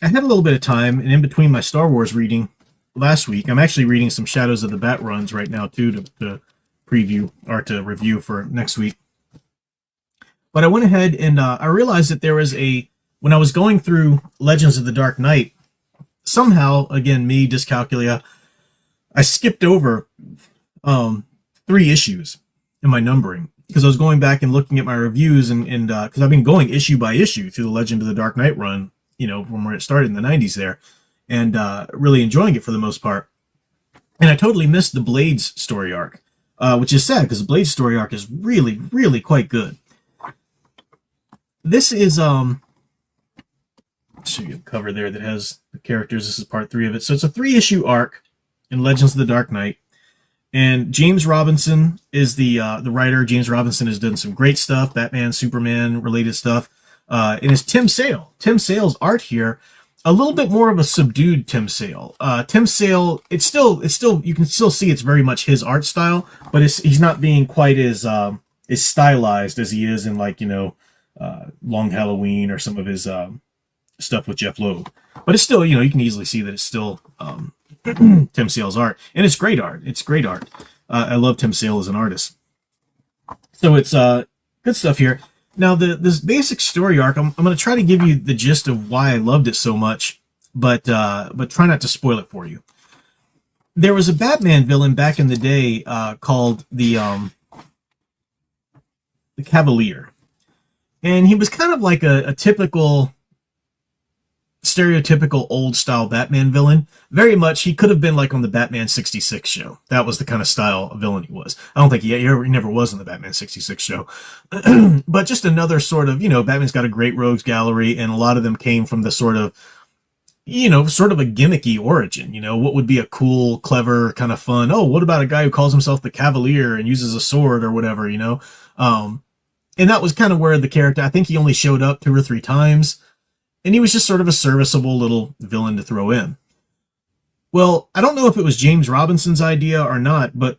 I had a little bit of time, and in between my Star Wars reading last week, I'm actually reading some Shadows of the Bat runs right now too to preview or to review for next week. But I went ahead and I realized that there was when I was going through Legends of the Dark Knight, somehow, again, me, dyscalculia, I skipped over um, 3 issues in my numbering because I was going back and looking at my reviews and because I've been going issue by issue through the Legend of the Dark Knight run, from where it started in the 90s there, and really enjoying it for the most part. And I totally missed the Blades story arc, which is sad because the Blades story arc is really, really quite good. This is I'll show you a cover there that has the characters. This is part 3 of it. So it's a 3-issue arc in Legends of the Dark Knight. And James Robinson is the writer. James Robinson has done some great stuff, Batman, Superman related stuff. And it's Tim Sale. Tim Sale's art here, a little bit more of a subdued Tim Sale. Tim Sale, it's still you can still see it's very much his art style, but he's not being quite as stylized as he is in Long Halloween or some of his stuff with Jeff Loeb. But it's still, you can easily see that it's still Tim Sale's art, and it's great art. It's great art. I love Tim Sale as an artist. So it's good stuff here. Now, this basic story arc, I'm going to try to give you the gist of why I loved it so much, but try not to spoil it for you. There was a Batman villain back in the day called the Cavalier, and he was kind of like a typical, stereotypical old style Batman villain. Very much, he could have been like on the Batman 66 show. That was the kind of style of villain he was. I don't think he never was on the Batman 66 show. But just another sort of, Batman's got a great rogues gallery, and a lot of them came from the sort of a gimmicky origin. What would be a cool, clever, kind of fun, oh, what about a guy who calls himself the Cavalier and uses a sword or whatever, and that was kind of where the character, I think he only showed up 2 or 3 times. And he was just sort of a serviceable little villain to throw in. Well, I don't know if it was James Robinson's idea or not, but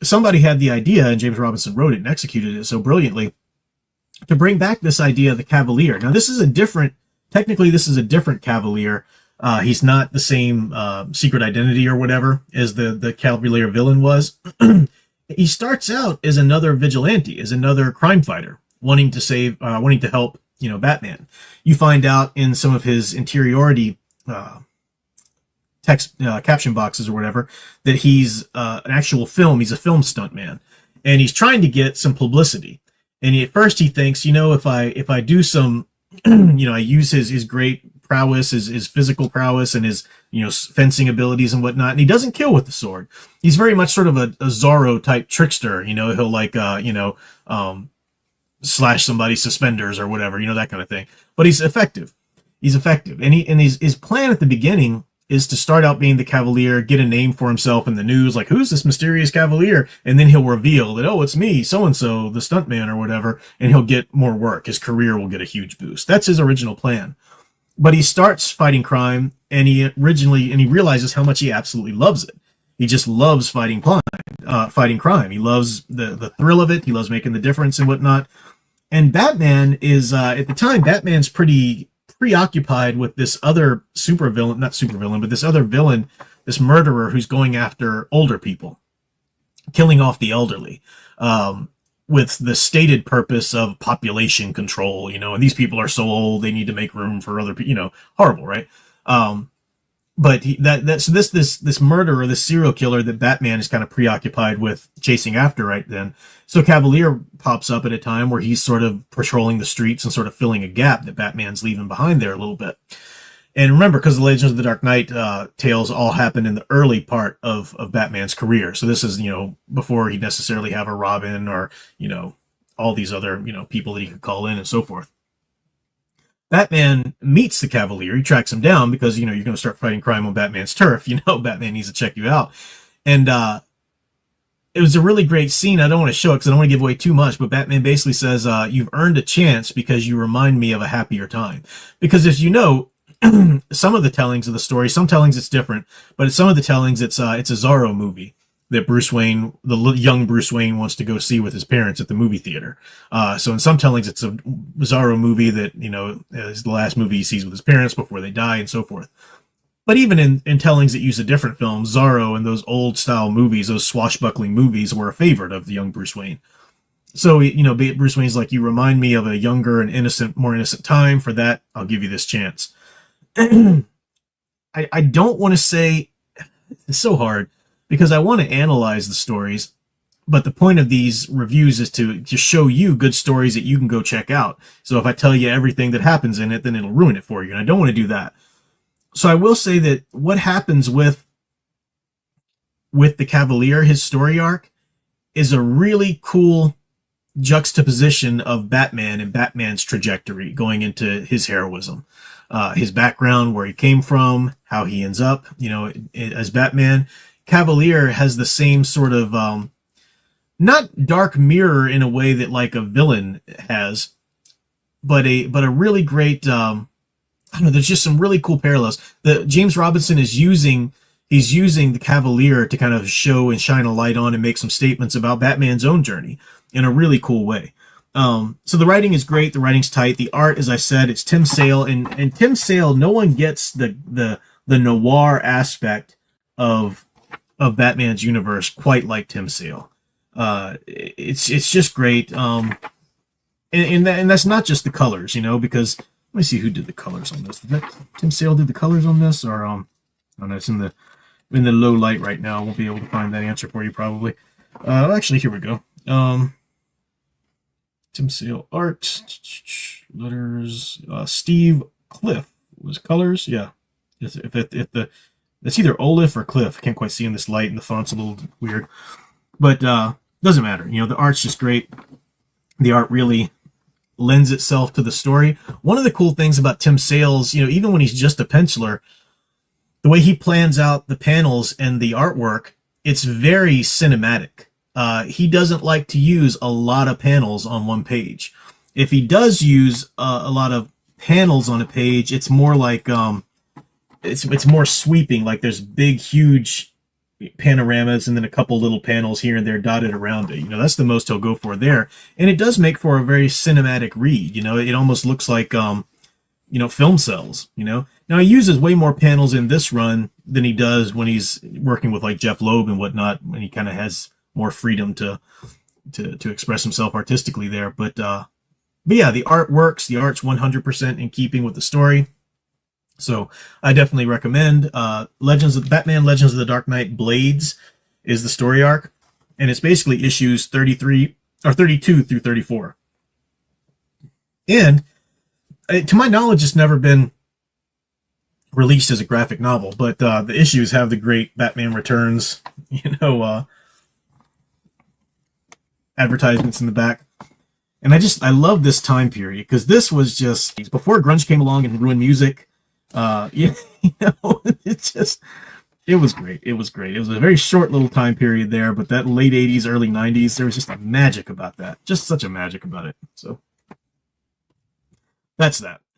somebody had the idea, and James Robinson wrote it and executed it so brilliantly, to bring back this idea of the Cavalier. Now, this is a different Cavalier. He's not the same secret identity or whatever as the Cavalier villain was. He starts out as another vigilante, as another crime fighter, wanting to help Batman. You find out in some of his interiority text caption boxes or whatever that he's an actual he's a film stuntman, and he's trying to get some publicity. And at first he thinks, if I do some, I use his great prowess, his physical prowess, and his fencing abilities and whatnot, and he doesn't kill with the sword. He's very much sort of a Zorro type trickster. He'll slash somebody's suspenders or whatever, that kind of thing. But he's effective. And his plan at the beginning is to start out being the Cavalier, get a name for himself in the news, like, who's this mysterious Cavalier? And then he'll reveal that, oh, it's me, so-and-so, the stuntman or whatever, and he'll get more work. His career will get a huge boost. That's his original plan. But he starts fighting crime, and he realizes how much he absolutely loves it. He just loves fighting crime. He loves the thrill of it. He loves making the difference and whatnot. And Batman is, at the time, Batman's pretty preoccupied with this other this other villain, this murderer who's going after older people, killing off the elderly, with the stated purpose of population control, and these people are so old, they need to make room for other people, horrible, right? But this murderer, this serial killer that Batman is kind of preoccupied with chasing after right then. So Cavalier pops up at a time where he's sort of patrolling the streets and sort of filling a gap that Batman's leaving behind there a little bit. And remember, because the Legends of the Dark Knight tales all happen in the early part of Batman's career. So this is, before he'd necessarily have a Robin or, all these other, people that he could call in and so forth. Batman meets the Cavalier. He tracks him down because, you're going to start fighting crime on Batman's turf. Batman needs to check you out. And it was a really great scene. I don't want to show it because I don't want to give away too much, but Batman basically says, you've earned a chance because you remind me of a happier time. Because as you know, some of the tellings of the story, some tellings it's different, but some of the tellings it's a Zorro movie. that Bruce Wayne, young Bruce Wayne, wants to go see with his parents at the movie theater. So in some tellings, it's a Bizarro movie that, is the last movie he sees with his parents before they die and so forth. But even in tellings that use a different film, Zorro and those old style movies, those swashbuckling movies, were a favorite of the young Bruce Wayne. So, Bruce Wayne's like, you remind me of a younger and more innocent time. For that, I'll give you this chance. I don't want to say, it's so hard, because I want to analyze the stories, but the point of these reviews is to show you good stories that you can go check out. So if I tell you everything that happens in it, then it'll ruin it for you, and I don't want to do that. So I will say that what happens with the Cavalier, his story arc, is a really cool juxtaposition of Batman and Batman's trajectory going into his heroism. His background, where he came from, how he ends up, as Batman. Cavalier has the same sort of, not dark mirror in a way that like a villain has, but a really great, I don't know, there's just some really cool parallels. James Robinson is using the Cavalier to kind of show and shine a light on and make some statements about Batman's own journey in a really cool way. So the writing is great. The writing's tight. The art, as I said, it's Tim Sale, and Tim Sale, no one gets the noir aspect of Batman's universe quite like Tim Sale. It's just great. And that's not just the colors, because let me see who did the colors on this. Did that Tim Sale did the colors on this, or I don't know, it's in the low light right now. I won't be able to find that answer for you probably. Actually, here we go. Tim Sale art, letters, Steve Cliff was colors. Yeah, it's either Olaf or Cliff. I can't quite see in this light, and the font's a little weird, but doesn't matter. The art's just great. The art really lends itself to the story. One of the cool things about Tim Sale's, even when he's just a penciler, the way he plans out the panels and the artwork, it's very cinematic. He doesn't like to use a lot of panels on one page. If he does use a lot of panels on a page, it's more like it's more sweeping. Like there's big, huge panoramas and then a couple little panels here and there dotted around it. That's the most he'll go for there, and it does make for a very cinematic read. It almost looks like film cells. Now he uses way more panels in this run than he does when he's working with like Jeff Loeb and whatnot, when he kind of has more freedom to express himself artistically there. But yeah, the art works. The art's 100% in keeping with the story. So I definitely recommend Batman Legends of the Dark Knight Blades is the story arc, and it's basically issues 32 through 34. And to my knowledge, it's never been released as a graphic novel, but the issues have the great Batman Returns, advertisements in the back. And I love this time period, because this was just before grunge came along and ruined music. It was great. It was great. It was a very short little time period there, but that late 80s, early 90s, there was just a magic about that. Just such a magic about it. So that's that.